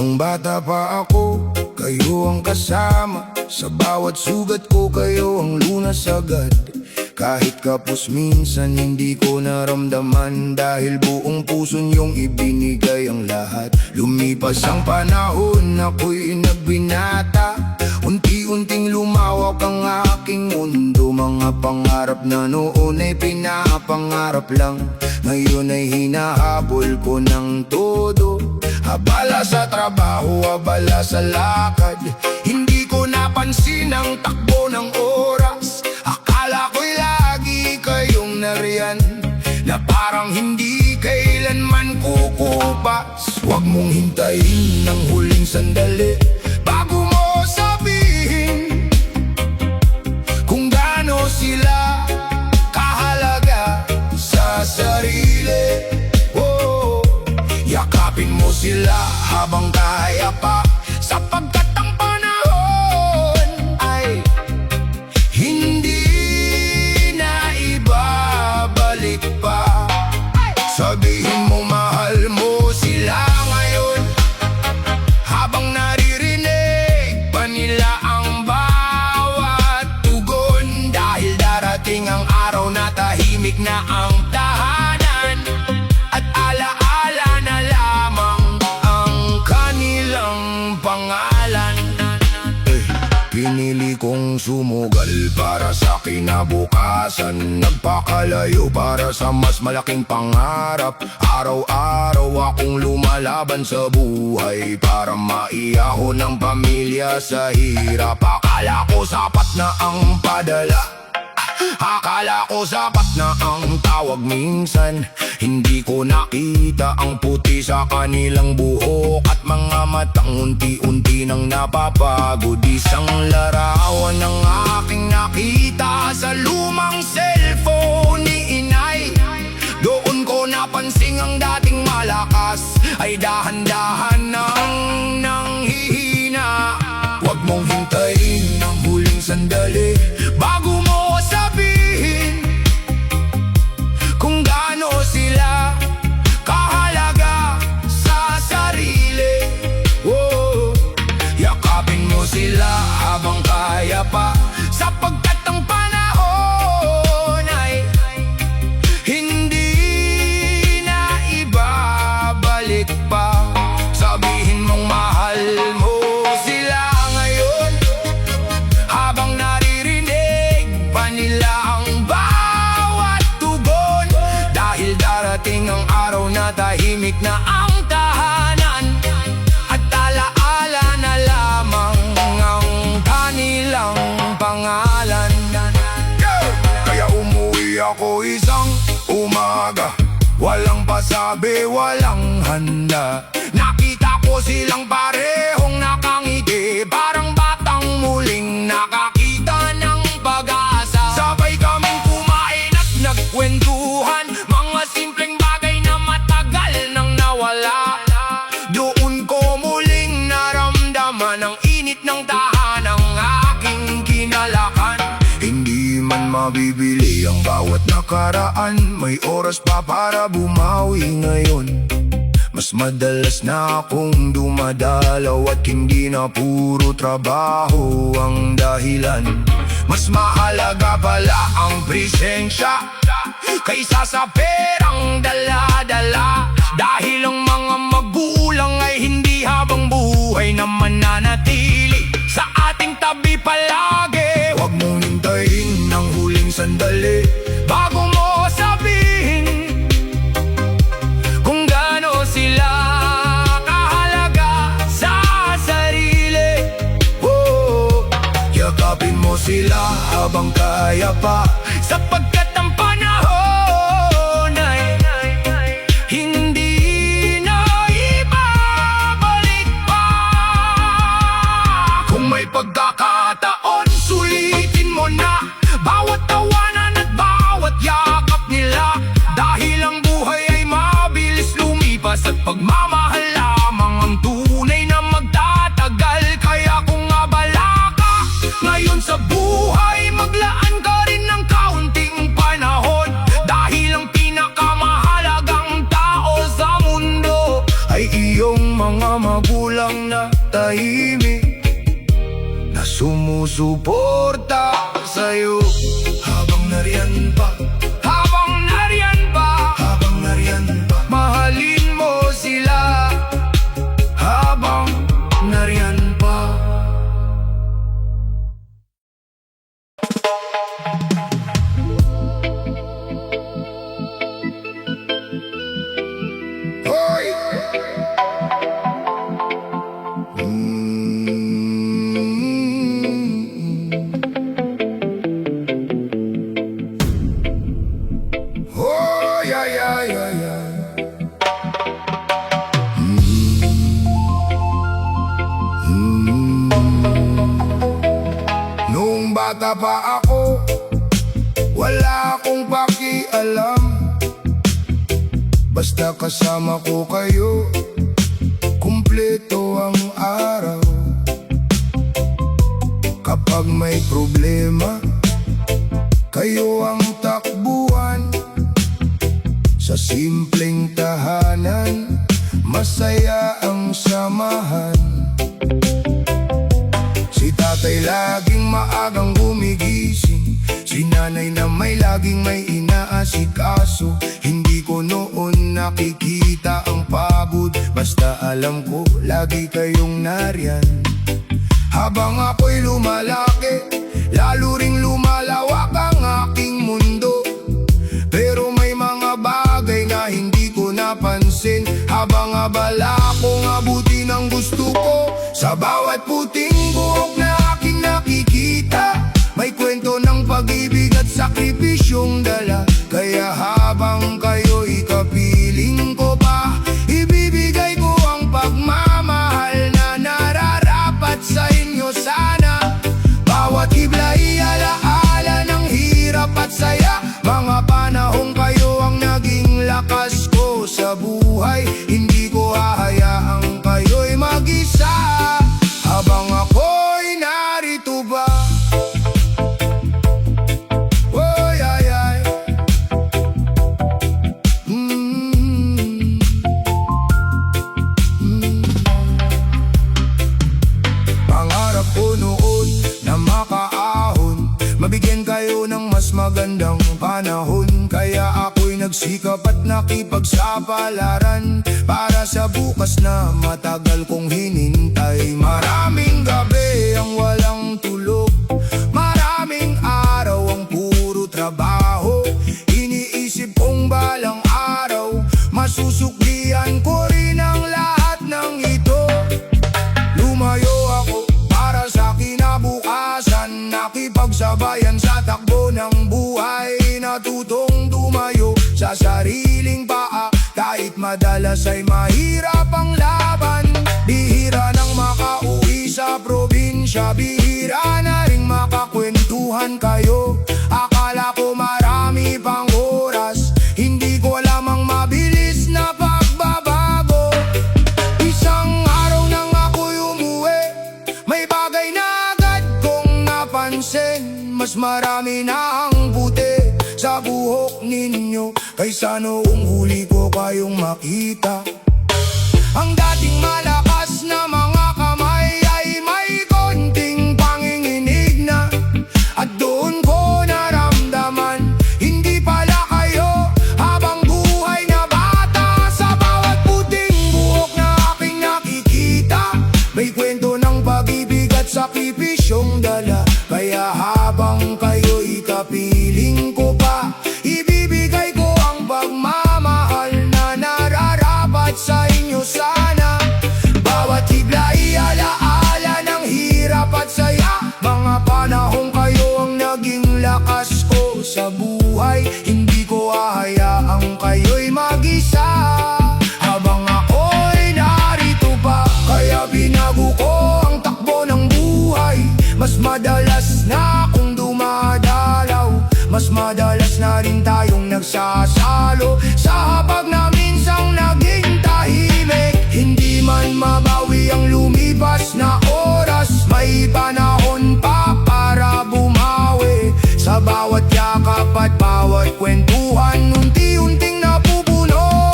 Nung bata pa ako, kayo ang kasama. Sa bawat sugat ko, kayo ang lunas agad. Kahit kapos minsan hindi ko naramdaman, dahil buong puso niyong ibinigay ang lahat. Lumipas ang panahon, ako'y nagbinata. Unti-unting lumawak ang aking mundo. Mga pangarap na noon ay pinapangarap lang, ngayon ay hinahabol ko ng todo. Abala sa trabaho, abala sa lakad, hindi ko napansin ang takbo ng oras. Akala ko'y lagi kayong nariyan, na parang hindi kailanman kukupas. Huwag mong hintayin ng huling sandali bago mo sabihin kung gaano sila kahalaga sa sarili. Yakapin mo sila habang kaya pa, sapagkat ang panahon ay hindi na ibabalik pa. Sabihin mo mahal mo sila ngayon, habang naririnig pa nila ang bawat tugon. Dahil darating ang araw na tahimik na ang tahanan, at alaala na lamang ang kanilang pangalan. Pinili kong sumugal para sa kinabukasan, nagpakalayo para sa mas malaking pangarap. Araw-araw akong lumalaban sa buhay para maiyahon ng pamilya sa hirap. Akala ko sapat na ang padala, akala ko sapat na ang tawag. Minsan hindi ko nakita ang puti sa kanilang buhok, at mga matang unti-unti nang napapagod. Isang larawan ng aking nakita sa lumang cellphone ni inay. Doon ko napansing ang dating malakas ay dahan-dahan nang nanghihina. Huwag mong hintayin ang huling sandali bago mo sabihin kung gaano sila kahalaga sa sarili. Yakapin mo sila habang kaya pa, sapagkat ang panahon ay hindi na ibabalik pa. Sabihin mong mahal mo sila ngayon, habang naririnig pa nila ang bawat tugon. Dahil darating ang araw na tahimik na ang tahanan, at alaala na lamang ang kanilang pangalan. Kaya umuwi ako isang umaga, walang pasabi, walang handa. Nakita ko silang parehong nakangiti, parang batang muling nakakita ng pag-asa. Sabay kaming kumain at nagkwentuhan, mga simpleng bagay na matagal nang nawala. Doon ko muling naramdaman ang init ng tahanang aking kinalakan. Hindi man mabibili ang bawat nakaraan, may oras pa para bumawi ngayon. Mas madalas na akong dumadalaw, at hindi na puro trabaho ang dahilan. Mas mahalaga pala ang presensya kaysa sa perang dala-dala. Dahil ang mga magulang ay hindi habang buhay na mananatili sa ating tabi palagi. Huwag mong hintayin ng huling sandali bago mo sabihin kung gaano sila kahalaga sa sarili. Yakapin mo sila habang kaya pa, sapagkat ang panahon ay hindi na ibabalik pa. Kung may pagkakataon, sulitin mo na bawat tawanan at bawat yakap nila. Dahil ang buhay ay mabilis lumipas, at pagmamahal lamang ang tunay na magtatagal. Kaya kung abala ka ngayon sa buhay, maglaan ka rin ng kaunting magulang na tahimik na sumusuporta sa'yo. Habang nariyan pa, habang nariyan pa, habang nariyan pa, mahalin mo sila. Habang nariyan pa. Hoy! Oh, yeah, yeah, yeah, yeah. Nung bata pa ako, wala akong pakialam. Basta kasama ko kayo, kumpleto ang araw. Kapag may problema, kayo ang takbuhan. Sa simpleng tahanan, masaya ang samahan. Si tatay laging maagang gumigising, si nanay na laging may inaasikaso. Hindi ko noon nakikita ang pagod, basta alam ko lagi kayong nariyan. Habang ako'y lumalaki, lalo ring lumalawak ang aking mundo. Pero may mga bagay na hindi ko napansin, habang abala akong abutin ang gusto ko. Sa bawat puting buhok na aking nakikita, may kwento ng pag-ibig at sakripisyong dala. Kaya habang kayo'y kapiling ko pa, ibibigay ko ang pagmamahal na nararapat sa inyo sana. Bawat ibla'y alaala ng hirap at saya, mga panahong kayo ang naging lakas ko sa buhay. Hindi ko hahayaang kayo'y mag-isa, habang ako'y narito ba. Oy, ay, ay. Pangarap ko noon na makaahon, mabigyan kayo ng mas magandang panahon. Kaya ako'y nagsikap at nakipagsapalaran para sa bukas na matagal kong hinintay. Maraming gabi ang walang tulog, maraming araw ang puro trabaho. Iniisip kong balang araw, masusuklian ko rin ang lahat ng ito. Lumayo ako para sa kinabukasan, nakipagsabayan sa takbo ng buhay. Natutong tumayo sa sariling paa, kahit madalas ay mahirap ang laban. Bihira nang makauwi sa probinsya, bihira na ring makakwentuhan kayo. Akala ko marami pang oras, hindi ko alam ang mabilis na pagbabago. Isang araw nang ako'y umuwi, may bagay na agad kong napansin. Mas marami na ang puti sa buhok ninyo kaysa noong huli ko kayong makita. Ang dating malakas na mga kamay ay may konting panginginig na, at doon ko naramdaman, hindi pala kayo habang buhay na bata. Sa bawat puting buhok na aking nakikita, may kwento ng pag-ibig at sakripisyong dala. Kaya habang kayo'y kapiling ko pa, ibibigay ko ang pagmamahal na nararapat sa inyo sana. Bawat ibla'y alaala ng hirap at saya, mga panahong kayo ang naging lakas ko sa buhay. Hindi ko hahayaang kayo'y mag-isa, habang ako'y narito pa. Kaya binago ko ang takbo ng buhay, mas madalas na akong dumadalaw, mas madalas na rin tayong nagsasalo sa hapag na minsang naging tahimik. Hindi man mabawi ang lumipas na oras, may panahon pa para bumawi. Sa bawat yakap at bawat kwentuhan, unti-unting napupuno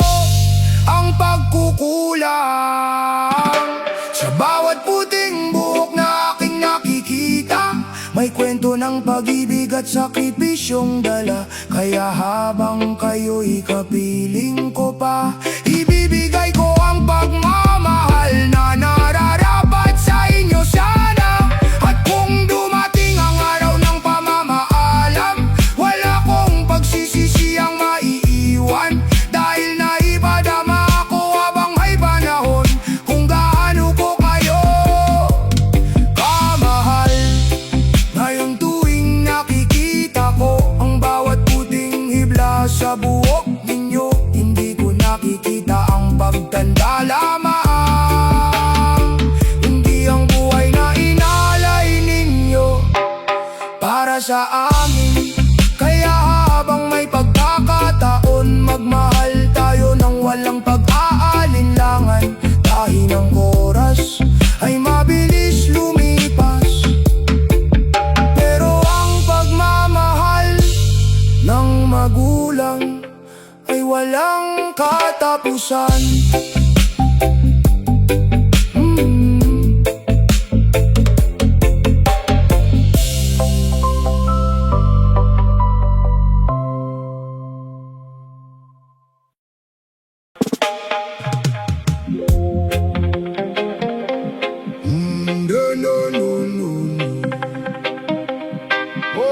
ang pagkukulang. Bawat puting buhok na aking nakikita, may kwento ng pag-ibig at sakripisyong dala. Kaya habang kayo'y kapiling ko pa, ibibigay ko ang pagmamahal na nararapat sa inyo sana. At kung dumating ang araw ng pamamaalam, wala kong pagsisisiyang maiiwan, dahil naipadama ako habang may panahon kung gaano ko kayo kamahal. Ngayon tuwing nakikita ko ang bawat puting hibla sa buhok ninyo, hindi ko nakikita ang pagtanda lamang, hindi ang buhay na inalay ninyo para sa amin. Kaya habang may pagkakataon, magmahal tayo ng walang pag-aalinlangan. Dahil ng oras ay mabilis lumipas, pero ang pagmamahal ng magulang ay walang katapusan. No, no, no, no, no. Oh,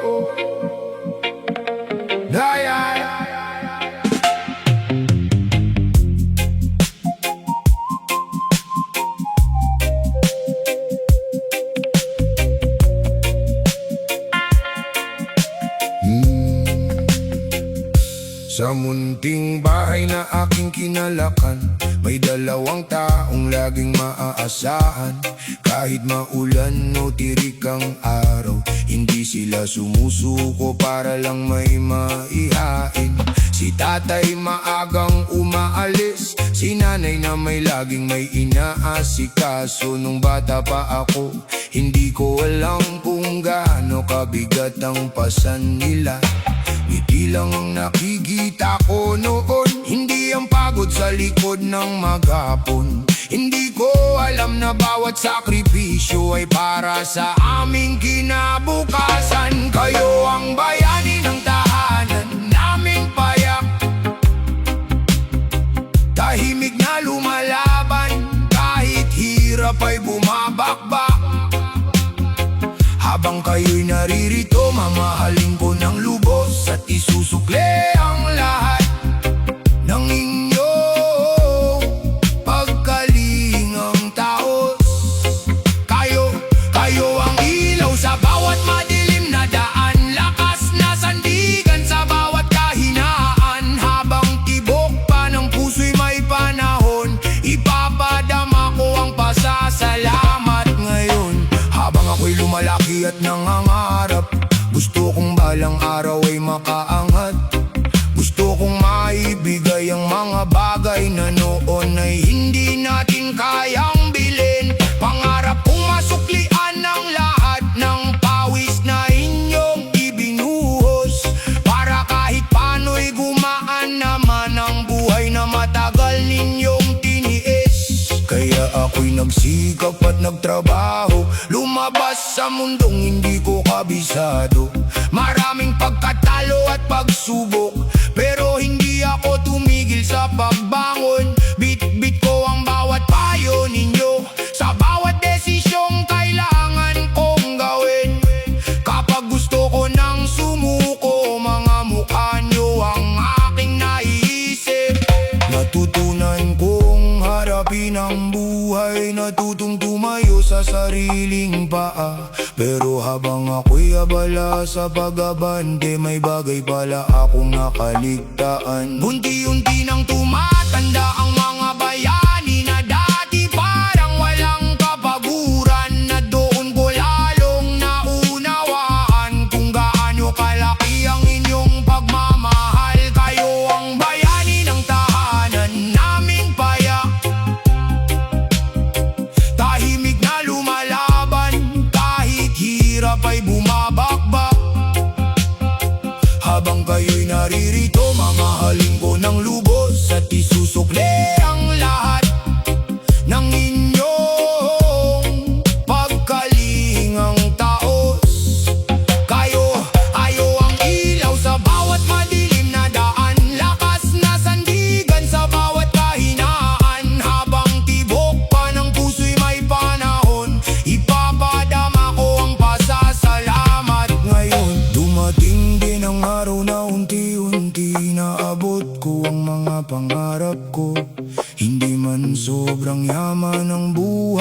oh. Ay, ay, ay, ay, ay. Sa munting bahay na aking kinalakan, may dalawang taong laging maaasahan. Kahit maulan o tirik ang araw, hindi sila sumusuko para lang may maihain. Si tatay maagang umaalis, si nanay na may laging may inaasikaso. Nung bata pa ako, hindi ko alam kung gaano kabigat ang pasan nila. Ngiti lang ang nakikita ko noon, hindi ang pagod sa likod ng maghapon. Hindi ko alam na bawat sakripisyo ay para sa aming kinabukasan. Kayo ang bayani ng tahanan naming payak, tahimik na lumalaban kahit hirap ay bumabakbak. Habang kayo'y naririto, mamahalin ko ng lubos at isusukle ang lahat ng inyong pagkalingang taos. Kayo ang ilaw sa bawat madilim na daan, lakas na sandigan sa bawat kahinaan. Habang tibok pa ng puso'y may panahon, ipapadama ko ang pasasalamat ngayon. Habang ako'y lumalaki at nangangarap, gusto kong balang araw ay makaangat. Gusto kong maibigay ang mga bagay na noon ay hindi natin kayang bilhin. Pangarap kong masuklian ang lahat ng pawis na inyong ibinuhos, para kahit paano'y gumaan naman ang buhay na matagal ninyong tiniis. Kaya ako'y nagsikap at nagtrabaho, lumabas sa mundong hindi ko kabisado. Maraming pagkatalo at pagsubok, pero hindi ako tumigil sa pagbangon. Bit-bit ko ang bawat payo ninyo sa bawat desisyong kailangan kong gawin. Kapag gusto ko nang sumuko, mga mukha nyo ang aking naiisip. Natutunan kong harapin ang buhay, natutong tumayo sa sariling paa. Pero habang ako'y abala sa pag-abante, may bagay pala akong nakaligtaan. Unti-unti nang tumatanda ang mga bayani na dati parang walang kapaguran, na doon ko lalong naunawaan kung gaano kalaki ang inyong pagmamahal. Kayo ang bayani ng tahanan naming payak, tahimik na lumalaban kahit hirap ay bumabakbak. Habang kayo'y naririto, mamahalin ko ng lubos at isusukle ang lahat ng inyo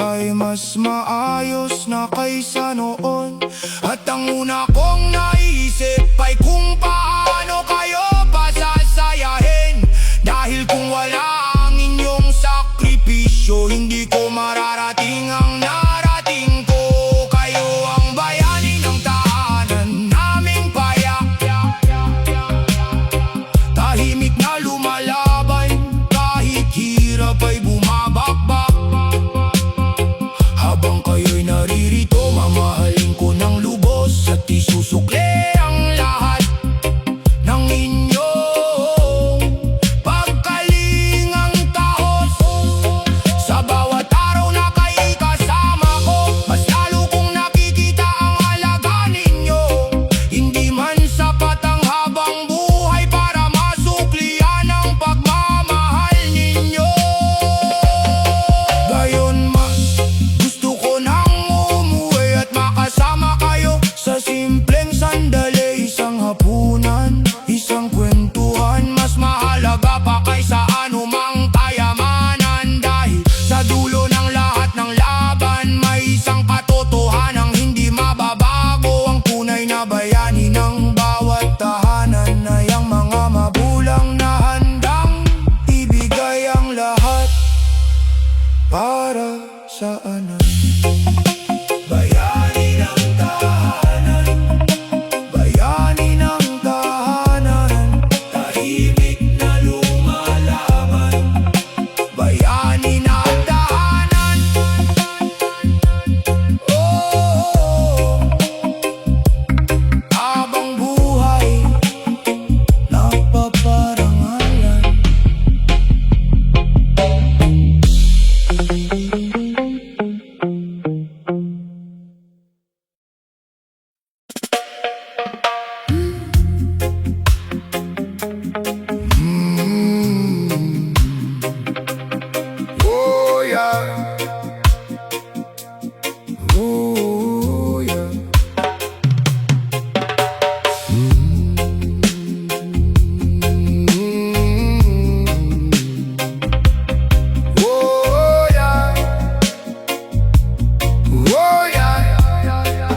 ay mas maayos na kaysa noon. At ang una kong naisip ay kung paano kayo pasasayahin. Dahil kung wala ang inyong sakripisyo, hindi ko mararating ang narating ko. Kayo ang bayani ng tahanan naming paya, tahimik na lumalaban kahit hirap ay bumabakbak. Habang kayo'y naririto, mamahalin ko ng lubos at isusukli ang lahat ng inyong pagkalingang tahos. Sa bawat araw na kayo'y kasama ko, mas lalo kong nakikita ang halaga ninyo. Hindi man sapat ang habang buhay para masuklian ang pagmamahal ninyo. Gayon man, gusto ko nang umuwi at makasama kayo sa simpleng sandali. Isang hapunan, isang kwentuhan, mas mahalaga pa kaysa anumang kayamanan. Dahil sa dulo ng lahat ng laban, may isang katotohanang hindi mababago. Ang tunay na bayani ng bawat tahanan ay ang mga magulang na handang ibigay ang lahat para sa anak. Bayani ng tahanan, bayani ng tahanan, tahimik na lumalaban. Bayani ng tahanan, oh, habang buhay napaparangalan. Oh yeah, oh yeah. Oh yeah, oh yeah.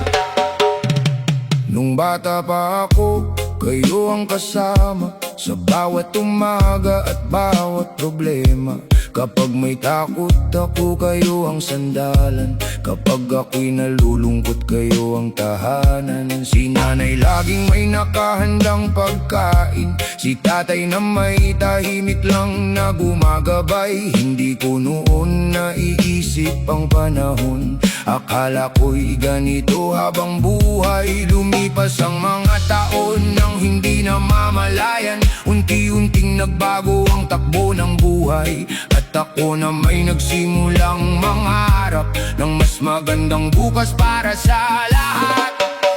Nung bata pa ako, kayo ang kasama sa bawat umaga at bawat problema. Kapag may takot ako, kayo ang sandalan. Kapag ako'y nalulungkot, kayo ang tahanan. Si nanay laging may nakahandang pagkain, si tatay na may tahimik lang na gumagabay. Hindi ko noon naiisip ang panahon, akala ko'y ganito habang buhay. Lumipas ang mga taon nang hindi na mamalayan. Unti-unting nagbago ang takbo ng buhay, at ako na may nagsimulang mangarap ng mas magandang bukas para sa lahat.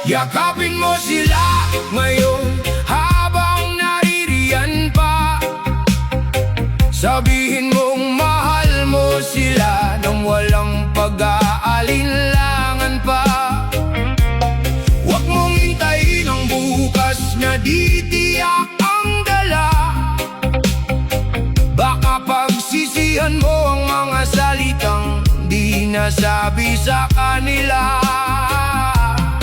Yakapin mo sila ngayon habang naririyan pa. Sabihin mong mahal mo sila nang walang pag-aalinlangan pa. Huwag mong hintayin ang bukas na di tiyak ang dala. Baka pagsisihan mo ang mga salitang di nasabi sa kanila.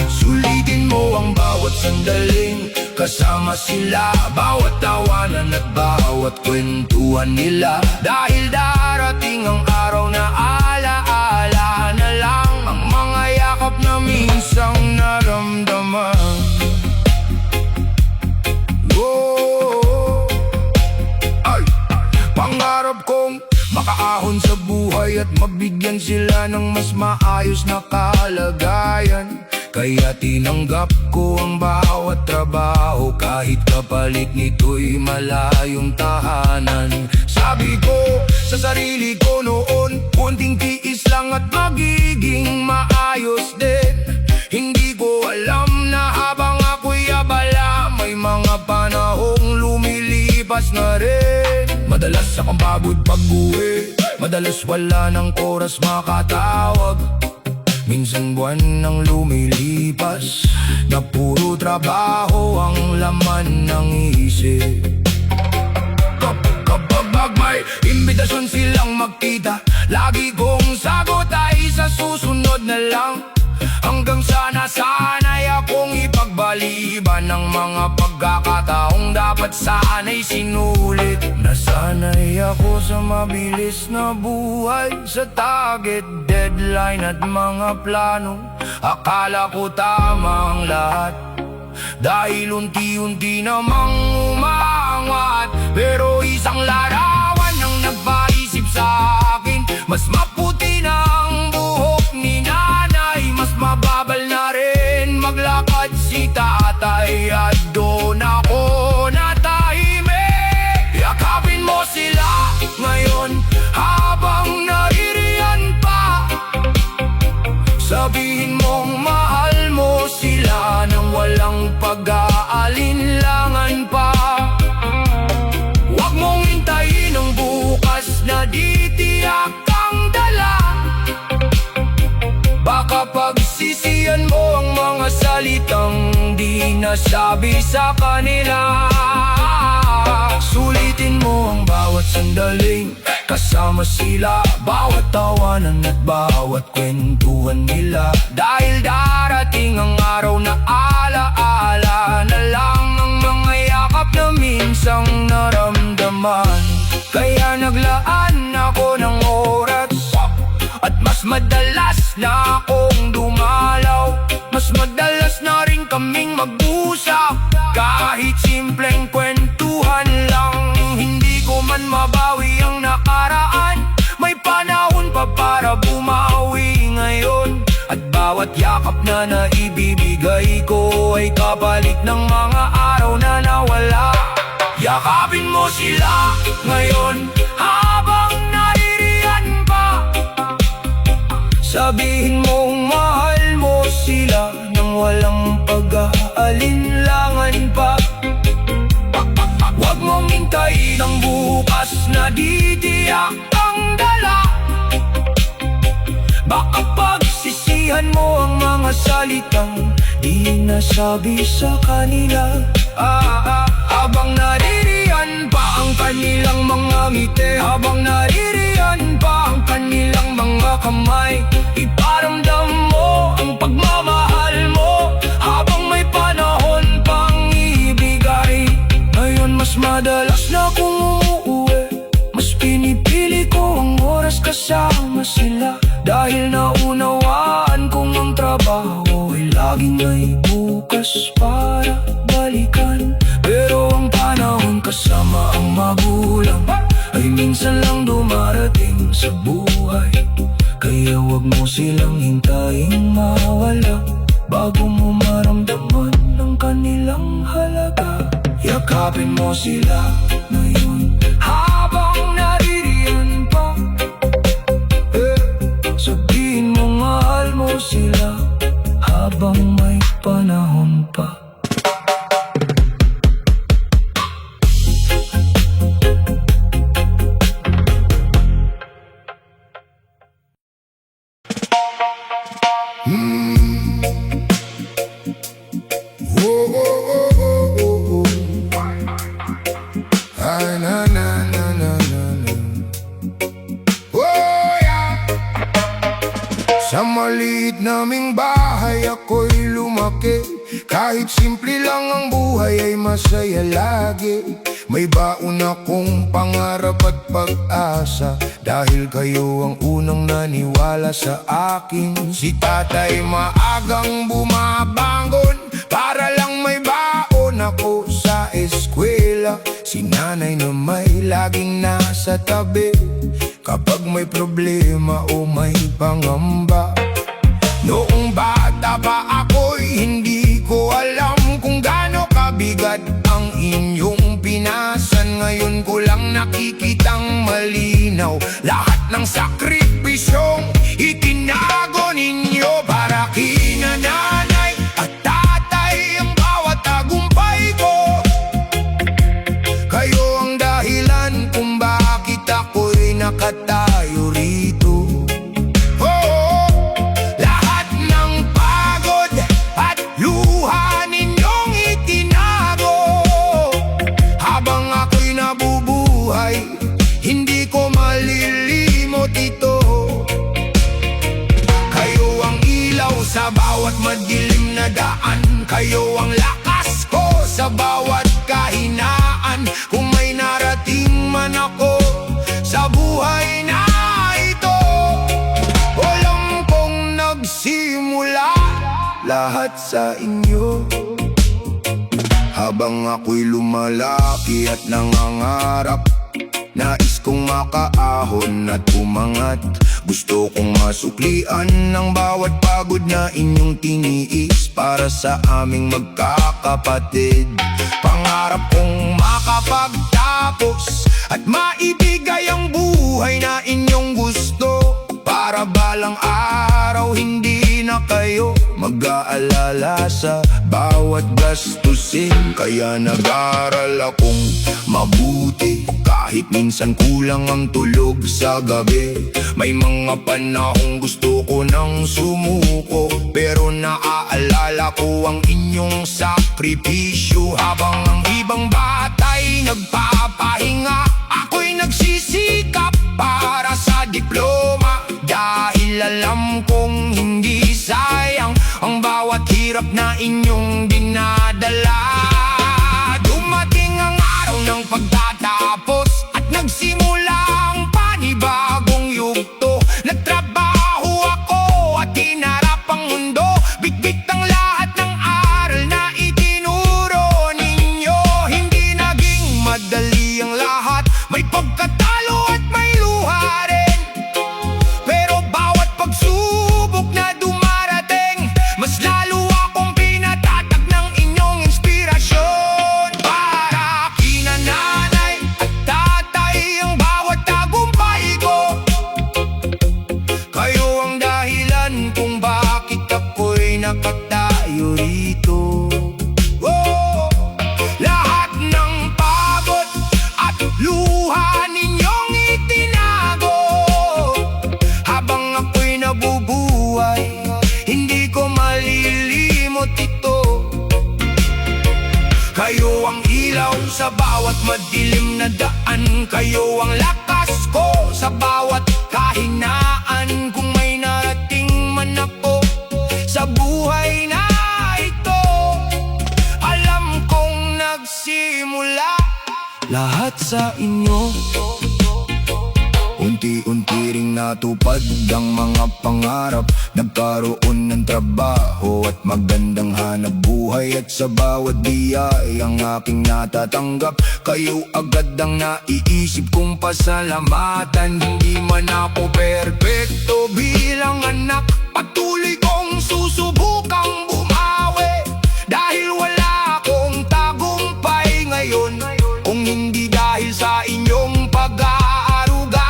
Sulitin mo ang bawat sandaling kasama sila, bawat tawanan at bawat kwentuhan nila. Dahil darating ang araw na alaala na lang ang mga yakap na minsang naramdaman. Oh, ay, pangarap kong makaahon sa buhay at mabigyan sila ng mas maayos na kalagayan. Kaya tinanggap ko ang bawat trabaho, kahit kapalit nito'y malayong tahanan. Sabi ko sa sarili ko noon, konting tiis lang at magiging maayos din. Hindi ko alam na habang ako'y abala, may mga panahong lumilipas na rin. Madalas akong pagod pag-uwi, madalas wala ng oras makatawag. Minsan buwan nang lumilipas na puro trabaho ang laman ng isip. Kapag may imbitasyon silang magkita, lagi kong sagot ay lang, hanggang sa nasanay akong ipagbaliban ng mga pagkakataong dapat sana'y sinulit. Nasanay ako sa mabilis na buhay, sa target, deadline at mga plano. Akala ko tama ang lahat, dahil unti-unti namang umaangat. Pero isang larawan ang nagpaisip sa akin, mas maputi na ang buhok ni nanay, mas mababal na rin maglakad si tatay. At doon ako natahimik. Yakapin mo sila ngayon habang naririyan pa, sabihin mong mahal mo sila nang walang pag-aalinlangan pa. Huwag mong hintayin ang bukas na di tiyak ang dala, baka pagsisihan mo ang mga salitang di nasabi sa kanila. Sulitin mo ang bawat sandaling kasama sila, bawat tawanan at bawat kwentuhan nila. Dahil darating ang araw na alaala na lang ang mga yakap na minsang naramdaman. Kaya naglaan ako ng oras, at mas madalas na akong dumalaw. Mas madalas na rin kaming mag-usap, kahit simpleng kwentuhan lang. Hindi ko man mabawi ang nakaraan, may panahon pa para bumawi ngayon. At bawat yakap na naibibigay ko ay kapalit ng mga araw na nawala. Yakapin mo sila ngayon habang naririyan pa, sabihin mong mahal mo sila nang walang pag-aalinlangan pa. Huwag mong hintayin ang bukas na di tiyak ang dala, baka pagsisihan mo ang mga salitang di nasabi sa kanila. Habang naririyan pa ang kanilang mga ngiti, habang naririyan pa ang kanilang mga kamay, iparamdam mo ang pagmamahal mo habang may panahon pang ibigay. Ngayon mas madalas na kung umuuwi, mas pinipili ko ang oras kasama sila. Dahil naunawaan kong ang trabaho ay laging may bukas para balikan. Pero ang panahon kasama ang magulang ay minsan lang dumarating sa buhay. Kaya wag mo silang hintayin mawala, bago mo maramdaman ang kanilang halaga. Yakapin mo sila ngayon habang naririyan pa, sabihin mo mahal mo sila habang may panahon pa. Sa maliit naming bahay ako'y lumaki, kahit simple lang ang buhay ay masaya lagi. May baon akong pangarap at pag-asa, dahil kayo ang unang naniwala sa akin. Si tatay maagang bumabangon para lang may baon ako sa eskwela. Si nanay na may laging nasa tabi kapag may problema o may pangamba. Noong bata pa ako'y hindi ko alam kung gaano kabigat ang inyong pinasan. Ngayon ko lang nakikitang malinaw lahat ng sakripisyong itinago ninyo para kina nanay at tatay. Ang bawat tagumpay ko, kayo ang dahilan kung bakit ako'y nakatayo rito. Lahat ng pagod at luha ninyong itinago, habang ako'y nabubuhay, hindi ko malilimot ito. sa bawat madilim na daan. Kayo ang lakas ko sa bawat kahinaan. Kung may narating man ako sa buhay na ito, alam kong nagsimula lahat sa inyo. Habang ako'y lumalaki at nangangarap, nais kong makaahon at umangat. Gusto kong masuklian ng bawat pagod na inyong tiniis para sa aming magkakapatid. Pangarap kong makapagtapos at maibigay ang buhay na inyong gusto, para balang araw hindi na kayo mag-aalala sa bawat gastusin. Kaya nag-aral akong mabuti kahit minsan kulang ang tulog sa gabi. May mga panahong gusto ko nang sumuko, pero naaalala ko ang inyong sakripisyo. Habang ang ibang bata'y nagpapahinga, ako'y nagsisikap para sa diploma. Dahil alam kong hindi sayang ang bawat hirap na inyong dinadala. Dumating ang araw ng pagtatapos at nagsimula ang panibagong yugto. Nagtrabaho ako at hinarap ang mundo, bitbit ang lahat ng aral na itinuro ninyo. Hindi naging madali ang lahat, may pagkatalo at may luha rin. Pero bawat pagsubok na dumarating, mas lalo akong pinatatag ng inyong inspirasyon. Para kina nanay at tatay ang bawat tagumpay ko. Kayo ang dahilan kung bakit ako'y nakatayo rito. Lahat ng pagod at luha ninyong itinago. Habang ako'y nabubuhay, hindi ko malilimot ito. Kayo ang ilaw sa bawat madilim na daan. Kayo ang lakas ko sa bawat kahinaan. Kung may narating man ako sa buhay na ito, alam kong nagsimula lahat sa inyo. Unti-unti ring natupad ang mga pangarap. Nagkaroon ng trabaho at magandang hanap buhay. At sa bawat biyay ang aking natatanggap, kayo agad ang naiisip kong pasalamatan. Hindi man ako perpekto bilang anak, patuloy kong susubukang bumawi. Dahil wala akong tagumpay ngayon kung hindi dahil sa inyong pag-aaruga.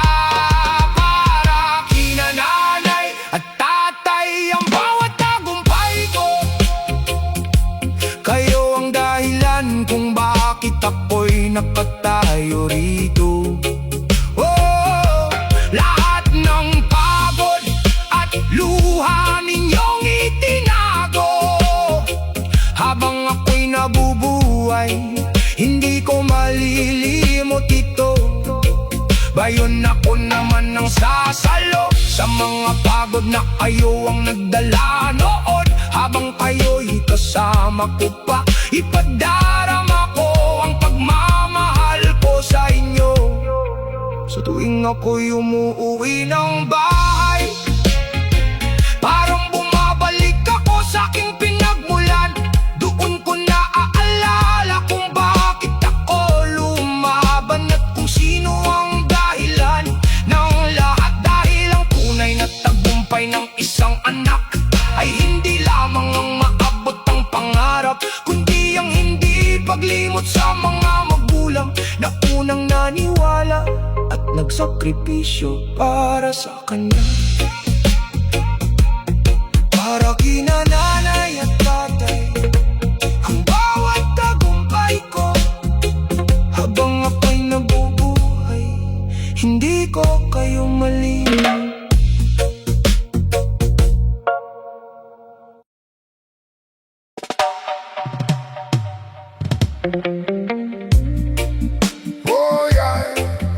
Para kina nanay at tatay ang bawat tagumpay ko. Kayo ang dahilan kung bakit ako'y nakatayo rito. Lahat ng pagod at luha ninyong itinago. Habang ako'y nabubuhay, hindi ko malilimot ito. Bayon ako naman ang sasalo sa mga pagod na kayo ang nagdala noon. Habang kayo'y kasama ko pa, ipadarama ko ang pagmamahal ko sa inyo. Sa tuwing ako'y umuuwi ng bahay, parang bumabalik ako sa aking pinagmulan. Doon ko naaalala kung bakit ako lumaban at kung sino ang dahilan ng lahat. Dahil ang tunay na tagumpay ng isang anak ay hindi lamang ang maabot ang pangarap, kundi ang hindi paglimot sa mga magulang na unang naniwala at nagsakripisyo para sa kanya. Para kina nanay at tatay ang bawat tagumpay ko. Habang ako'y nabubuhay, hindi ko kayo malilimot. Oh yeah,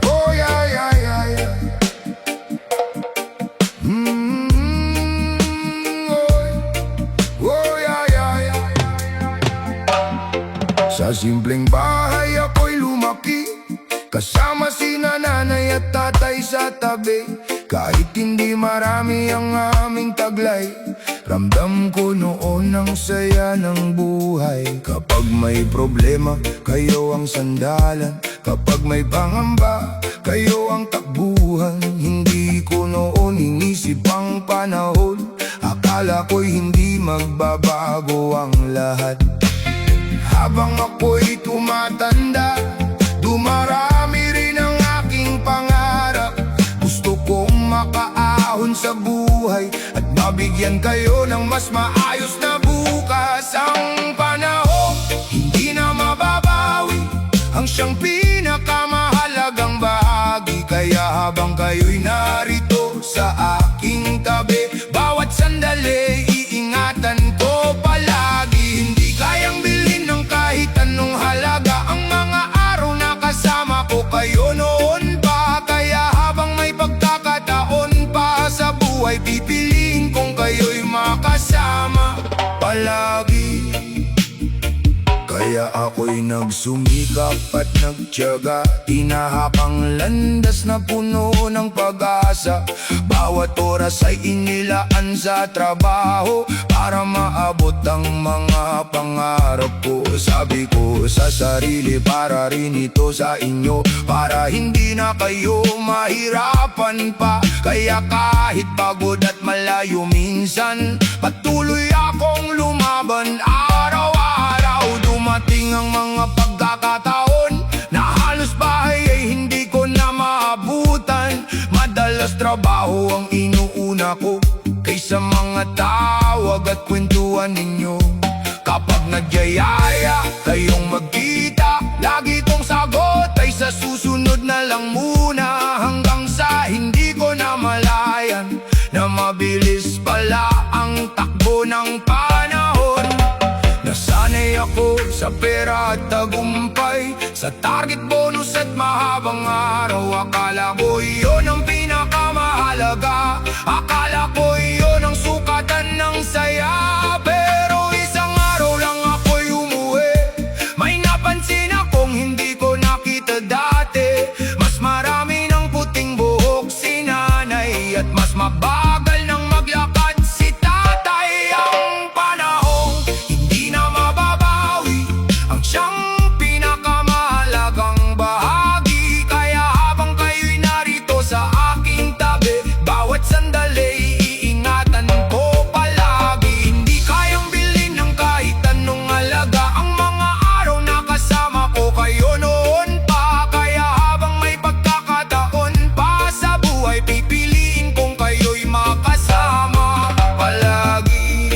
oh yeah, yeah, yeah, yeah. Oh. simpleng bahay ako'y lumaki, kasama sina nanay at tatay sa tabi. Kahit hindi marami ang aming taglay, ramdam ko noon ang saya ng buhay. Kapag may problema, kayo ang sandalan. Kapag may pangamba, kayo ang takbuhan. Hindi ko noon inisip ang panahon, akala ko'y hindi magbabago ang lahat. Habang ako'y tumatanda, dumarami rin ang aking pangarap. Gusto kong makaahon sa buhay at mabigyan kayo ng mas maayos na bukas. Ang panahon hindi na mababawi, ang siyang pinakamahalagang bahagi. Kaya habang kayo'y narito sa aking tabi, bawat sandali iingatan ko palagi. Hindi kayang bilhin ng kahit anong halaga ang mga araw na kasama ko kayo noon pa. Kaya habang may pagkakataon pa sa buhay, pipiliin kong kayo'y makasama palagi. Kaya ako'y nagsumikap at nagtiyaga, tinahak ang landas na puno ng pag-asa. Bawat oras ay inilaan sa trabaho para maabot ang mga pangarap ko. Sabi ko sa sarili, para rin ito sa inyo, para hindi na kayo mahirapan pa. Kaya kahit pagod at malayo minsan, patuloy akong lumaban. Araw-araw dumating ang mga pagkakataon na halos bahay ay hindi ko na maabutan. Madalas trabaho ang inuuna ko kaysa mga tawag at kwentuhan ninyo. Kapag nagyayaya kayong magkita, lagi kong sagot ay sa susunod na lang muna. Hanggang sa hindi ko na malayan na mabilis pala ang takbo ng panahon. Nasanay ako sa pera at tagumpay, sa target, bonus at mahabang araw. Akala ko iyon ang pinakamahalaga, akala ko iyon ang sukatan ng saya. Pero isang araw lang ako'y umuwi, may napansin akong hindi ko nakita dati. Mas marami ng puting buhok si nanay at mas mabagal ng maglakad si tatay. Ang panahon hindi na mababawi, ang siyang pinakamahalagang bahagi. Kaya habang kayo'y narito sa aking tabi, bawat sandali iingatan ko palagi. Hindi kayang bilhin ng kahit anong halaga ang mga araw na kasama ko kayo noon pa. Kaya habang may pagkakataon pa sa buhay, pipiliin kong kayo'y makasama palagi.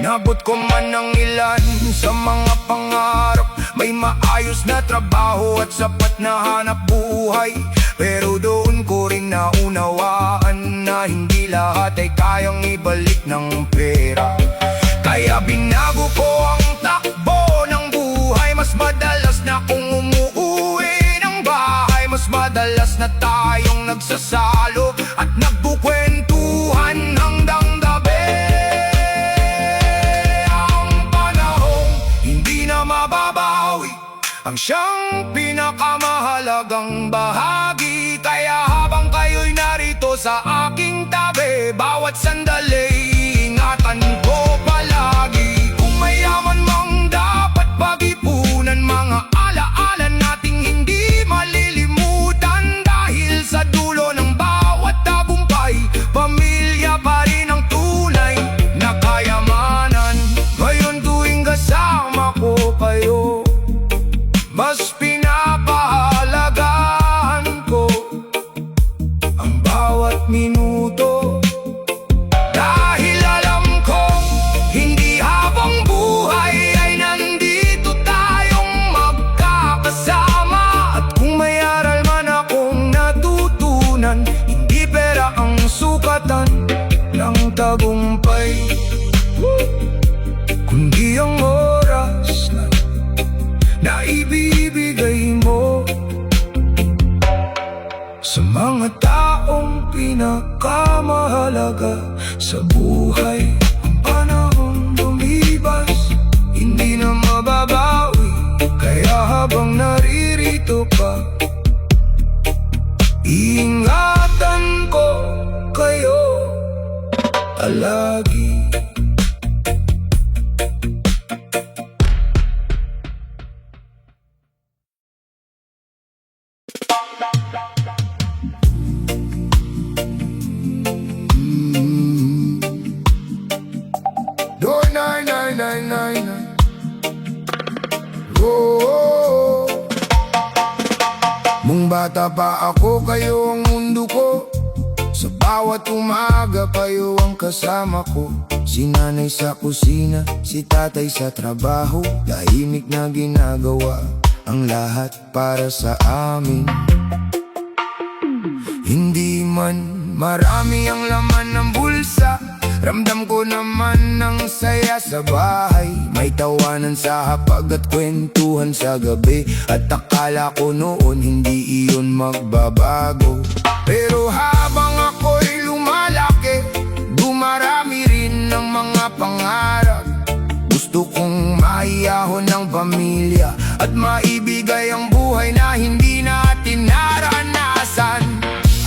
Nabot ko man ang ilan sa mga pangarap, may maayos na trabaho at sapat na hanap buhay. Pero doon ko rin naunawaan na hindi lahat ay kayang ibalik ng pera. Kaya binago ko ang takbo ng buhay, mas madalas na kung umuuwi ng bahay. Mas madalas na tayong nagsasalo at nagkukwentuhan hanggang gabi. Ang panahon hindi na mababawi, ang siyang pinakamahalagang bahagi. Kaya habang kayo'y narito sa aking tabi, bawat sandali ingatan ko palagi. Kung mayaman mang dapat pag-ipunan, mga alaala nating hindi malilimutan. Dahil sa dulo ng bawat tagumpay, pamilya pa rin ang tunay na kayamanan. Ngayon tuwing kasama ko kayo, mas pinapahalagahan ko ang bawat minuto. Dahil alam kong hindi habang buhay ay nandito tayong magkakasama. At kung may aral man akong natutunan, hindi pera ang sukatan ng tagumpay, kundi ang oras na ibibigay mo sa mga taong pinakamahalaga sa buhay. Ang panahon lumipas, hindi na mababawi, Ingatan ko kayo palagi. Do nine nine nine nine nine. Oh. Mung bata pa ako, kayo ang mundo ko. Sa bawat umaga, kayo ang kasama ko. Si nanay sa kusina, si tatay sa trabaho. Tahimik na ginagawa ang lahat para sa amin. Hindi man marami ang laman ng bulsa, ramdam ko naman ang saya sa bahay. May tawanan sa hapag at kwentuhan sa gabi. At akala ko noon hindi iyon magbabago. Pero habang ako'y lumalaki, dumarami rin ng mga pangarap. Gusto kong maiyahon ng pamilya at maibigay ang buhay na hindi natin naranasan.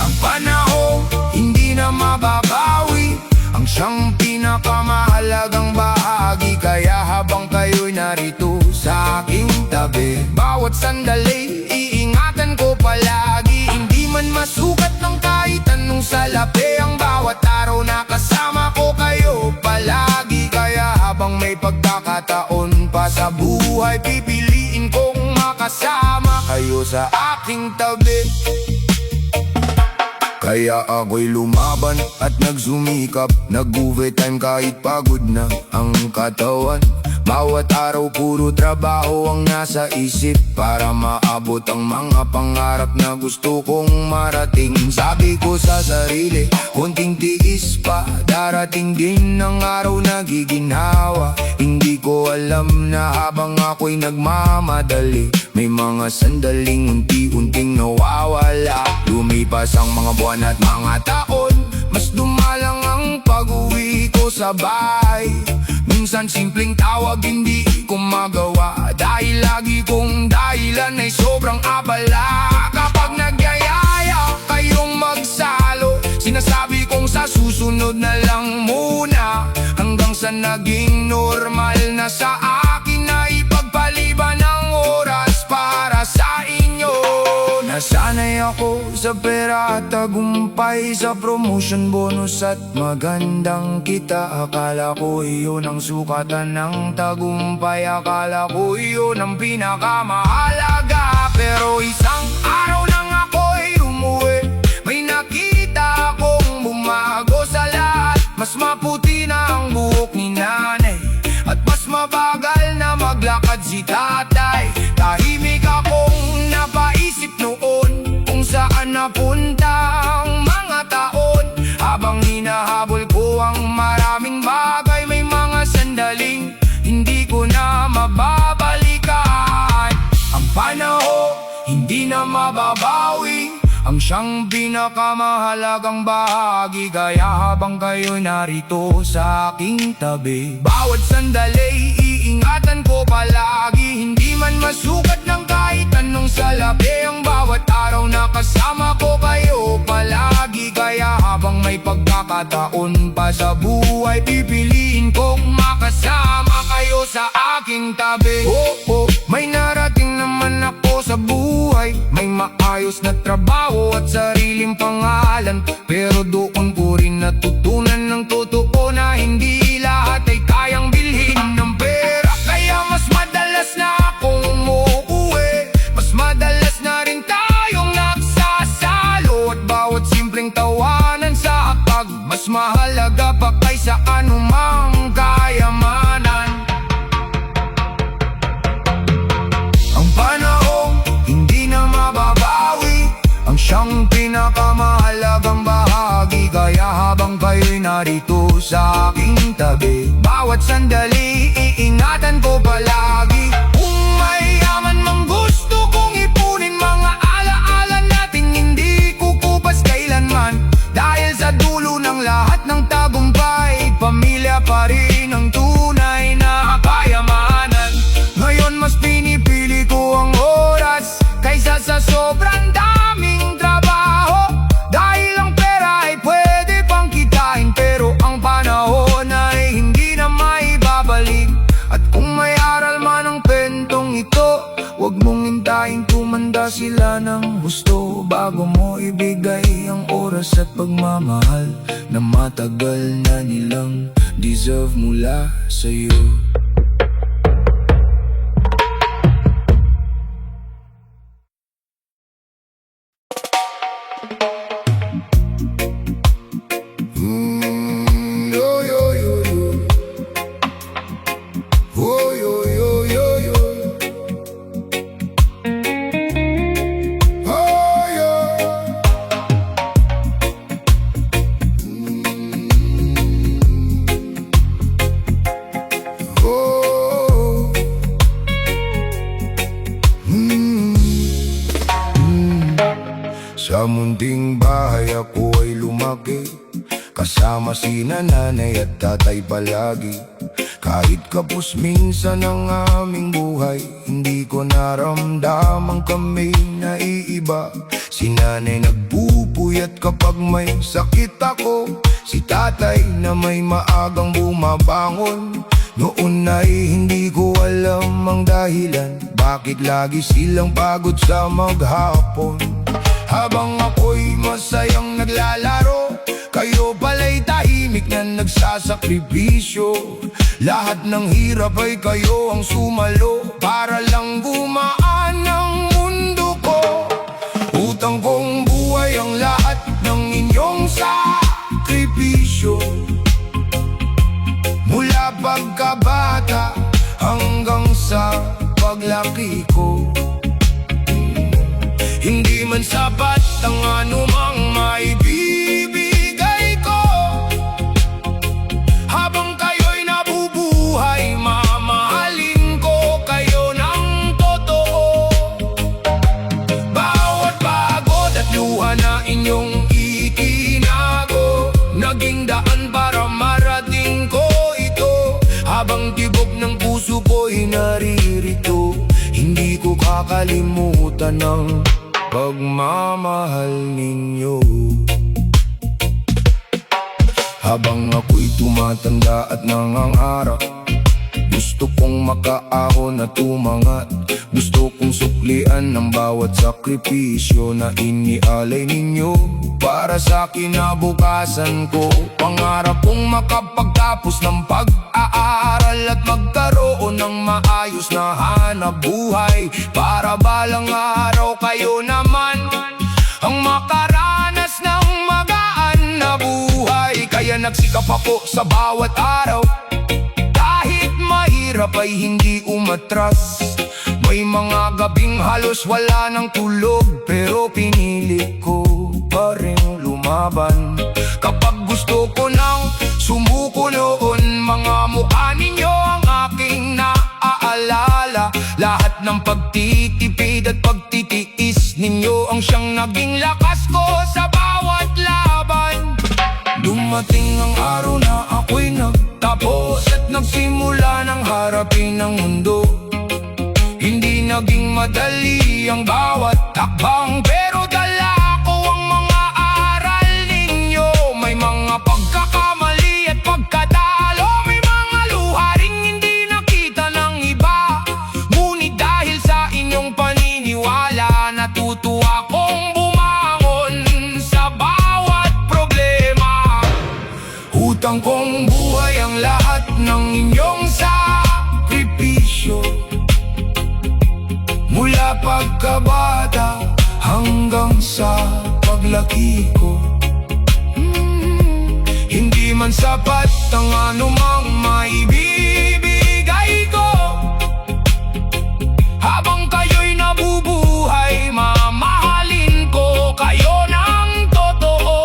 Ang panahon hindi na mababawi, ang siyang pinakamahalagang bahagi. Kaya habang kayo'y narito sa aking tabi, bawat sandali iingatan ko palagi. Hindi man masukat ng kahit anong salapi, ang bawat araw na kasama ko kayo palagi. Kaya habang may pagkakataon pa sa buhay, pipiliin kong makasama kayo sa aking tabi. Kaya ako'y lumaban at nagsumikap, nag-overtime kahit pagod na ang katawan. Bawat araw puro trabaho ang nasa isip, para maabot ang mga pangarap na gusto kong marating. Sabi ko sa sarili, konting tiis pa, darating din ang araw na giginhawa. Hindi ko alam na habang ako'y nagmamadali, may mga sandaling unti-unting nawawala. Lumipas ang mga buwan at mga taon, mas dumalang ang pag-uwi ko sa bahay. Minsan simpleng tawag hindi ko magawa, dahil lagi kong dahilan ay sobrang abala. Kapag nagyayaya kayong magsalo, sinasabi kong sa susunod na lang muna. Hanggang sa naging normal na sa akin na ipagpaliban ang oras para sa inyo. Nasanay ako sa pera at tagumpay, sa promotion, bonus at magandang kita. Akala ko iyon ang sukatan ng tagumpay, akala ko iyon ang pinakamahalaga. Pero isang araw lang ako'y umuwi, may nakita akong bumago sa lahat. Mas maputi na ang buhok ni nanay at mas mabagal na maglakad si tatay. Tahimik akong napaisip noon kung saan napunta ang mga taon. Habang hinahabol ko ang maraming bagay, may mga sandaling hindi ko na mababalikan. Ang panahon hindi na mababawi, ang siyang pinakamahalagang bahagi. Kaya habang kayo'y narito sa aking tabi, bawat sandali iingatan ko palagi. Hindi man masukat ng kahit anong salapi, ang bawat araw na kasama ko kayo palagi. Kaya habang may pagkakataon pa sa buhay, pipiliin kong makasama kayo sa aking tabi. May narating naman ako sa buhay, may maayos na trabaho at sariling pangalan. Pero doon ko rin natutunan ng totoo na hindi lahat ay kayang bilhin ng pera. Kaya mas madalas na akong umuuwi, mas madalas na rin tayong nagsasalo. At bawat simpleng tawanan sa hapag, mas mahalaga pa kaysa anumang kayamanan. Ang panahon hindi na mababawi, ang siyang pinakamahalagang bahagi. Kaya habang kayo'y narito sa aking tabi, bawat sandali iingatan ko palagi. Kung mayaman mang gusto kong ipunin, mga alaala natin hindi kukupas kailanman. Dahil sa dulo ng lahat ng tagumpay, pamilya pa rin ang tunay na kayamanan. Ngayon mas pinipili ko ang oras kaysa sa sobrang daming trabaho, bago mo ibigay ang oras at pagmamahal na matagal na nilang deserve mula sa'yo. Yo, yo, yo, yo. Oh, yo, yo, yo, yo. Oh, yo. Oh. Sa munting bahay ako ay lumaki, kasama si nanay at tatay palagi. Kahit kapos minsan ang aming buhay, hindi ko naramdamang kami naiiba. Si nanay nagpupuyat kapag may sakit ako, si tatay na may maagang bumabangon. Noon ay hindi ko alam ang dahilan, bakit lagi silang pagod sa maghapon. Habang ako'y masayang naglalaro, kayo pala'y tahimik na nagsasakripisyo. Lahat ng hirap ay kayo ang sumalo, para lang gumaan ang mundo ko. Utang kong buhay ang lahat ng inyong sakripisyo. Mula pagkabata hanggang sa paglaki ko, hindi man sapat ang anumang maibibigay ko. Habang kayo'y nabubuhay, mamahalin ko kayo ng totoo. Bawat pagod at luha na inyong itinago, naging daan para marating ko ito. Habang tibok ng puso ko'y naririto, hindi ko kakalimutan ng pagmamahal ninyo. Habang ako'y tumatanda at nangangarap, gusto kong makaahon at umangat. Gusto kong suklian ng bawat sakripisyo na inialay ninyo para sa kinabukasan ko. Pangarap kong makapagtapos ng pag-aaral at magkaroon ng maayos na hanap buhay, para balang araw kayo naman ang makaranas ng magaan na buhay. Kaya nagsikap ako sa bawat araw, kahit mahirap ay hindi umatras. May mga gabing halos wala ng tulog, pero pinili ko pa rin lumaban. Kapag gusto ko nang sumuko noon, mga mukha ninyo ang aking naaalala. Lahat ng pagtitipid at pagtitiis ninyo ang siyang naging lakas ko sa bawat laban. Dumating ang araw na ako'y nagtapos at nagsimula ng harapin ang mundo. Hindi naging madali ang bawat takbang, pero dala ko ang mga aral ninyo. May mga pagkakamali at pagkatalo, may mga luha ring hindi nakita ng iba. Ngunit dahil sa inyong paniniwala, natutuwa kong bumangon sa bawat problema. Utang kong buhay ang lahat ng inyong sakripisyo. Mula pagkabata hanggang sa paglaki ko, hindi man sapat ang anumang maibibigay ko. Habang kayo'y nabubuhay, mamahalin ko kayo ng totoo.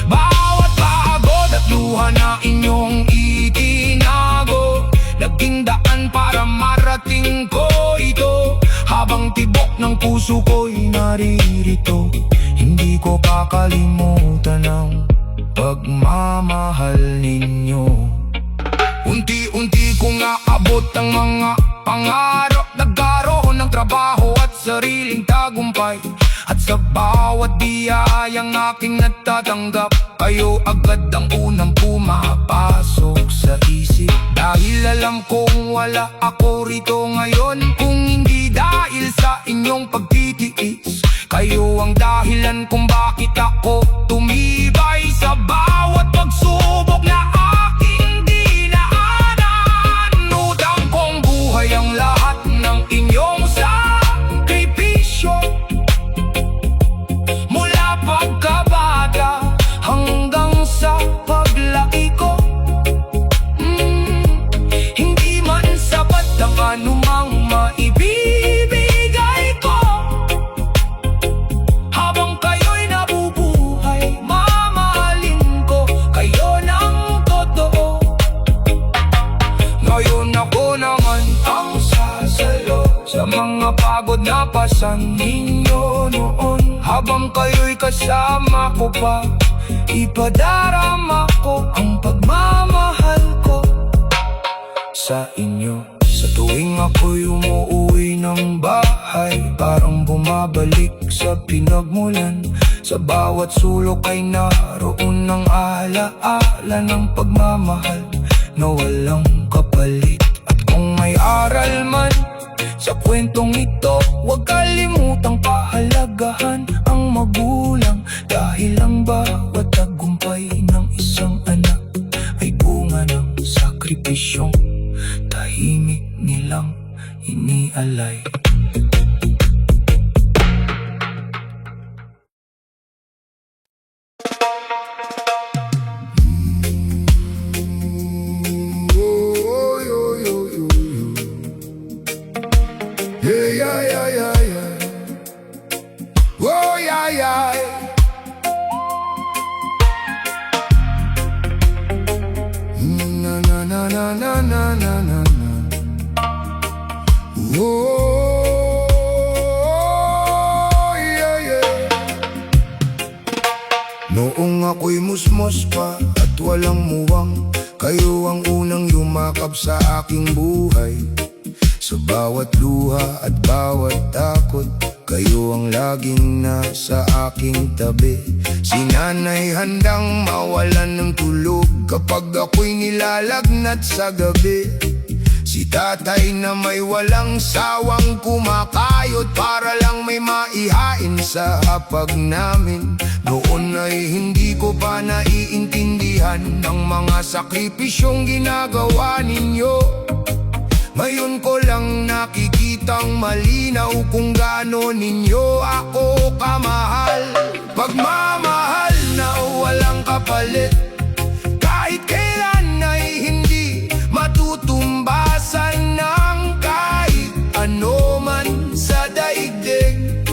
Bawat pagod at luha na inyong itinago, naging daan para marating ko ito. Habang tibok ng puso ko'y naririto, hindi ko kakalimutan ang pagmamahal ninyo. Unti-unti kong naabot ang mga pangarap, nagkaroon ng trabaho at sariling tagumpay. At sa bawat biyayang aking natatanggap, kayo agad ang unang pumapasok sa isip. Dahil alam kong wala ako rito ngayon kung hindi dahil sa inyong pagtitiis. Kayo ang dahilan kung bakit ako tumibay sa bawat pagsubok na aking dinaanan. Utang kong buhay ang lahat ng inyong sakripisyo, mula pagkabata hanggang sa paglaki ko. Hindi man sapat ang anumang maibibigay ko. Habang kayo'y nabubuhay, mamahalin ko kayo ng totoo. Ngayon ako naman ang sasalo sa mga pagod na pasan ninyo noon. Habang kayo'y kasama ko pa, ipadarama ko ang pagmamahal ko sa inyo. Sa tuwing ako'y umuuwi ng bahay, parang bumabalik sa pinagmulan. Sa bawat sulok ay naroon ang alaala ng pagmamahal na walang kapalit. At kung may aral man sa kwentong ito, huwag kalimutang pahalagahan ang magulang. Dahil ang bawat tagumpay ng isang anak ay bunga ng sakripisyong tahimik nilang inialay. Yeah, yeah, yeah, yeah, yeah. Oh, yeah, yeah. Na na na na na na na na. Oh, yeah, yeah. Noong ako'y musmos pa at walang muwang, kayo ang unang yumakap sa aking buhay. Sa bawat luha at bawat takot, kayo ang laging nasa aking tabi. Si nanay handang mawalan ng tulog kapag ako'y nilalagnat sa gabi. Si tatay na may walang sawang kumakayod para lang may maihain sa hapag namin. Noon ay hindi ko pa naiintindihan ang mga sakripisyong ginagawa ninyo. Ngayon ko lang nakikitang malinaw kung gaano ninyo ako kamahal. Pagmamahal na walang kapalit, kahit kailan ay hindi matutumbasan ng kahit ano man sa daigdig.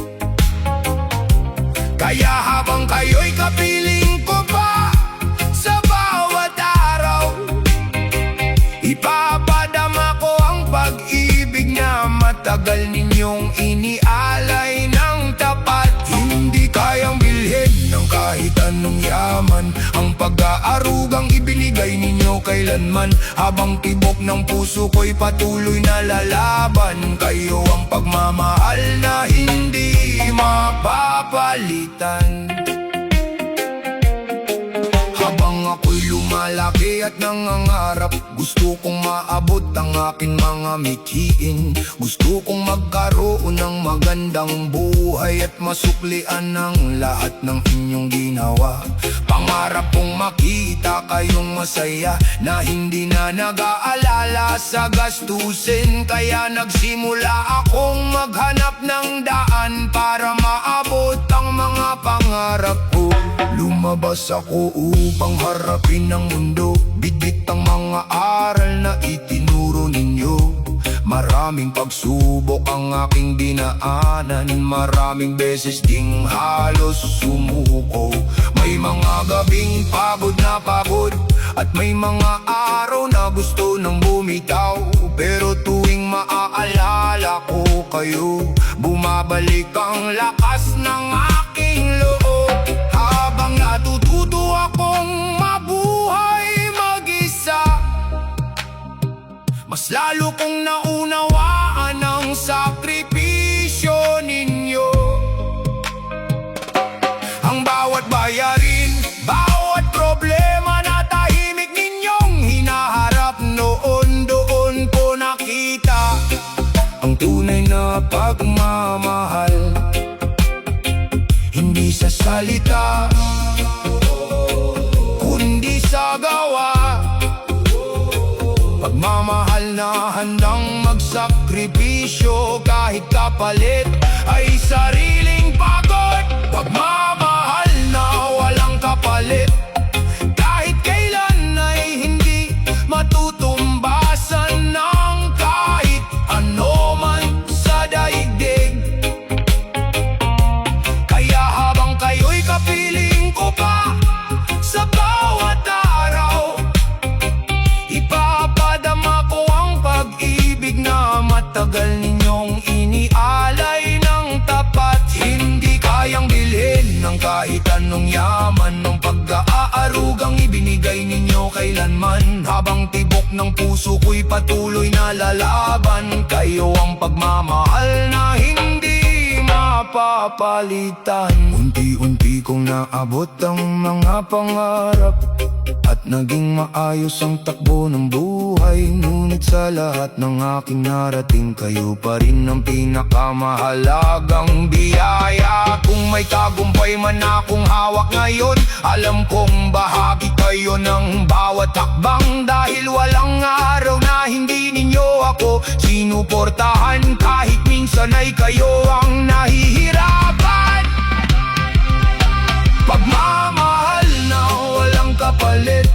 Kaya habang kayo'y kapiling ko pa sa bawat araw, ipapadama ko ang pag-ibig na matagal ninyong inialay ng tapat. Hindi kayang bilhin ng kahit anong yaman ang pag-aarugang ibinigay ninyo kailanman. Habang tibok ng puso ko'y patuloy na lalaban, kayo ang pagmamahal na hindi mapapalitan. Habang ako'y lumalaki at nangangarap, gusto kong maabot ang aking mga mithiin. Gusto kong magkaroon ng magandang buhay at masuklian ng lahat ng inyong ginawa. Pangarap kong makita kayong masaya na hindi na nag-aalala sa gastusin. Kaya nagsimula akong maghanap ng daan para maabot ang mga pangarap ko. Lumabas ako upang harapin ang mundo, bitbit ang mga aral na itinuro ninyo. Maraming pagsubok ang aking dinaanan, maraming beses ding halos sumuko. May mga gabing pagod na pagod at may mga araw na gusto nang bumitaw. Pero tuwing maaalala ko kayo, bumabalik ang lakas ng aking loob. Habang natututo akong mabuhay mag-isa, mas lalo kong naunawaan ang sakripisyo ninyo. Ang bawat bayarin, bawat problema na tahimik ninyong hinaharap noon, doon ko nakita ang tunay na pagmamahal. ipagawa. Pagmamahal na handang magsakripisyo, kahit kapalit ay sariling pagod. Pagmamahal na walang kapalit, kahit kailan ay hindi matutumbasan ng kahit ano man sa daigdig. Kaya habang kayo'y kapiling ko pa sa bawat araw, ipapadama ko ang pag-ibig na matagal ninyong inialay ng tapat. Hindi kayang bilhin ng kahit anong yaman ng pag-aarugang ibinigay ninyo kailanman. Habang tibok ng puso ko'y patuloy na lalaban, kayo ang pagmamahal na hindi mapapalitan. Unti-unti kong naabot ang mga pangarap at naging maayos ang takbo ng buhay. Ngunit sa lahat ng aking narating, kayo pa rin ang pinakamahalagang biyaya. Kung may tagumpay man akong hawak ngayon, alam kong bahagi kayo ng bawat hakbang. Dahil walang araw na hindi ninyo ako sinuportahan, kahit minsan ay kayo ang nahihirapan. Pagmamahal na walang kapalit,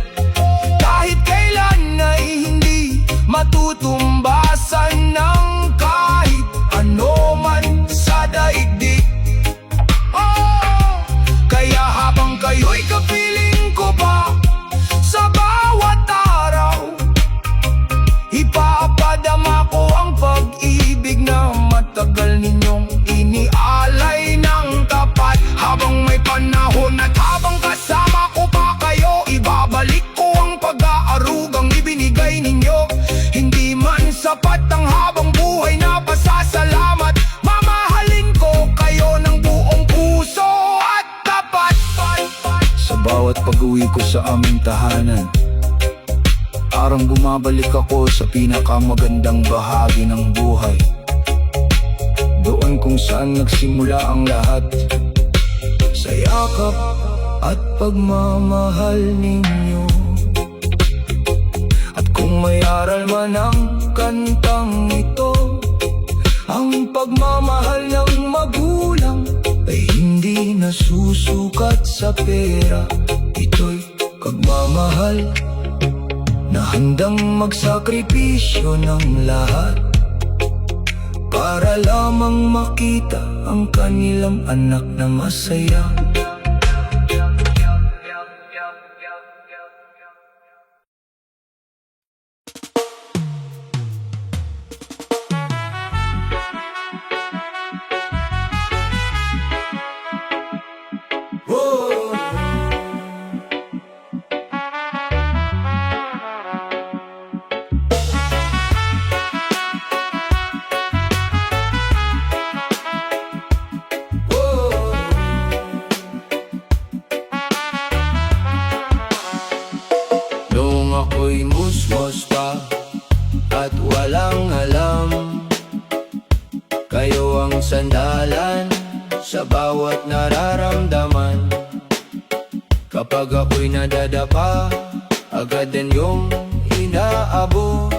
kahit kailan ay hindi matutumbasan ng kahit ano man sa daigdig. Kaya habang kayo'y kapiling ko pa sa bawat araw, ipapadama ko ang pag-ibig na matagal ninyong inialay ng tapat. Habang may panahon at habang kasama ko pa kayo, ibabalik ko ang pag-aarugang ibinigay ninyo. Hindi man sapat ang habang buhay na pasasalamat, mamahalin ko kayo ng buong puso at tapat. Sa bawat pag-uwi ko sa aming tahanan, parang bumabalik ako sa pinakamagandang bahagi ng buhay, doon kung saan nagsimula ang lahat, sa yakap at pagmamahal ninyo. At kung may aral man ang kantang ito, ang pagmamahal ng magulang ay hindi nasusukat sa pera. Ito'y pagmamahal na handang magsakripisyo ng lahat, para lamang makita ang kanilang anak na masaya. Ako'y musmos pa at walang alam, kayo ang sandalan sa bawat nararamdaman. Kapag ako'y nadadapa, agad din yung inaabot.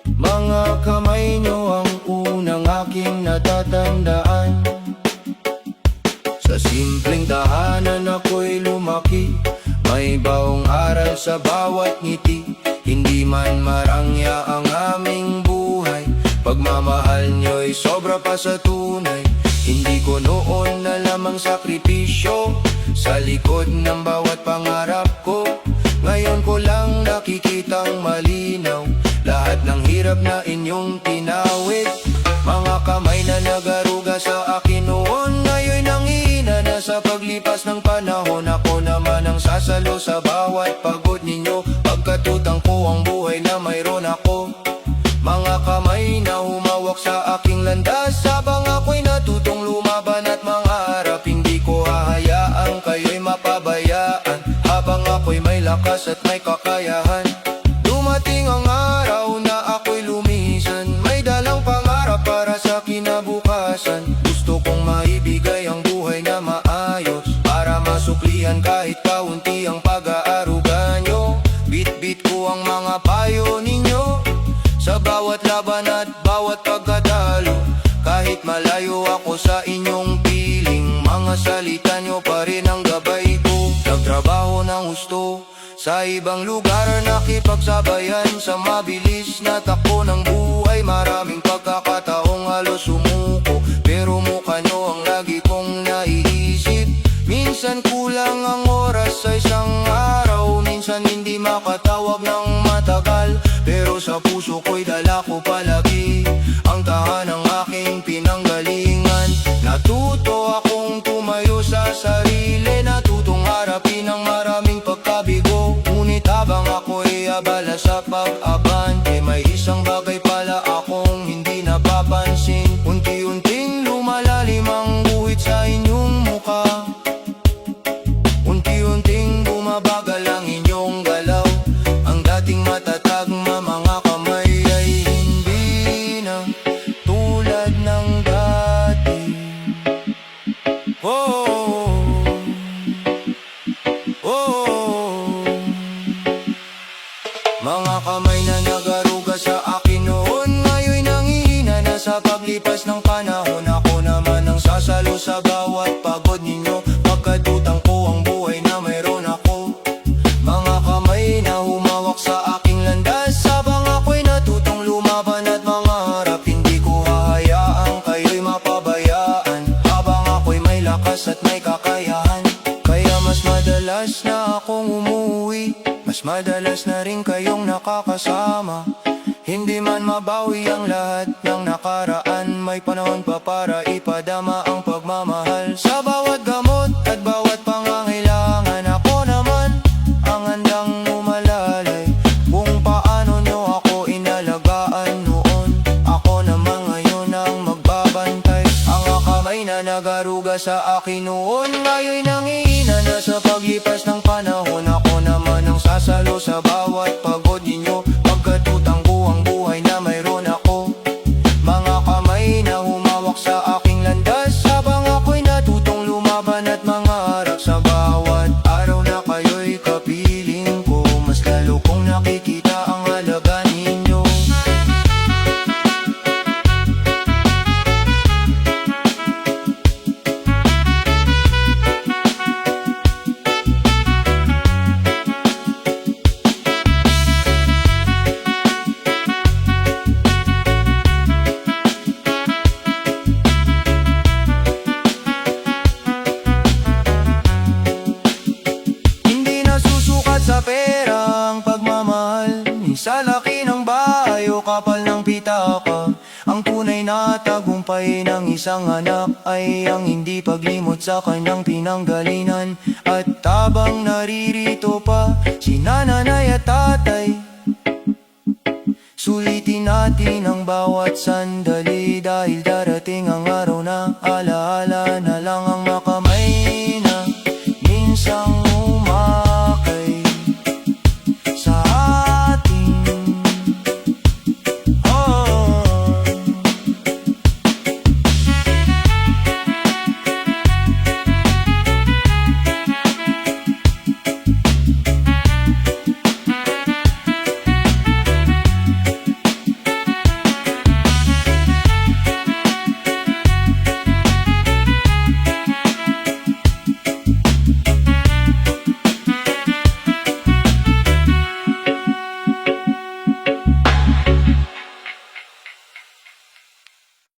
Mga kamay nyo ang unang aking natatandaan. Sa simpleng tahanan ako'y lumaki, may baong aral sa bawat ngiti. Hindi man marangya ang aming buhay, pagmamahal nyo'y sobra pa sa tunay. Hindi ko noon nalamang sakripisyo sa likod ng bawat pangarap ko. Ngayon ko lang nakikitang malinaw lahat ng hirap na inyong tinawid. Mga kamay na nagaruga sa akin noon, ngayon nangihina na sa paglipas ng panahon. Ako naman ang sasalo sa bawat pagod ninyo, pagkatutang ko ang buhay na mayroon ako. Mga kamay na humawak sa aking landas, habang ako'y natutong lumaban at mangarap. Hindi ko hahayaan kayo'y mapabayaan, habang ako'y may lakas at may kakayahan. Dumating ang araw na ako'y lumisan, may dalang pangarap para sa kinabukasan. Gusto kong maibigay ang buhay na maayos, para masuklihan kahit kaunti ang pag-aaral. mundo. Sa ibang lugar nakipagsabayan sa mabilis na takbo ng buhay. Maraming pagkakataong halos sumuko, pero mukha nyo ang lagi kong naiisip. Minsan kulang ang oras sa isang araw, minsan hindi makatawag ng matagal, pero sa puso ko'y dala ko palagi ang tahanang aking pinanggalingan. Natuto akong tumayo sa sarili, natutong harapin ang maraming pagkabigo. Ngunit habang ako'y abala sa pag-abante, may isang bagay pala akong hindi napapansin. Unti-unting lumalalim ang guhit sa inyong mukha, unti-unting bumabagal ang inyong galaw. Ang dating matatag na mga kamay ay hindi na tulad ng dati. Oh, oh, oh. Mga kamay na nagaruga sa akin noon, ngayon'y nanghihina na sa paglipas ng panahon. Ako naman ang sasalo sa bawat pagod ninyo, pagkatutang ko ang buhay na mayroon ako. Mga kamay na humawak sa aking landas, habang ako'y natutong lumaban at mangarap. Hindi ko hahayaan kayo'y mapabayaan, habang ako'y may lakas at may kakayahan. Kaya mas madalas na akong umuwi, mas madalas na rin kayong nakakasama. Hindi man mabawi ang lahat ng nakaraan, may panahon pa para ipadama ang pagmamahal. Sa bawat gamot at bawat pangangailangan, ako naman ang handang umalalay. Kung paano nyo ako inalagaan noon, ako naman ngayon ang magbabantay. Ang kamay na nagaruga sa akin noon, ngayon'y nanghihina na sa paglipas ng panahon. Ako naman ang sasalo sa bawat pagod ninyo, pagkatutang ko ang buhay na mayroon ako. Mga kamay na humawak sa aking landas, habang ako'y natutong lumaban at mangarap. Sa bawat araw na kayo'y kapiling ko, mas lalo kong nakikita ang halaga ninyo. Sa pera ang pagmamahal, ni sa laki ng bahay o kapal ng pitaka. Ang tunay na tagumpay ng isang anak ay ang hindi paglimot sa kanyang pinanggalingan. At habang naririto pa si nanay at tatay, sulitin natin ang bawat sandali, dahil darating ang araw na alaala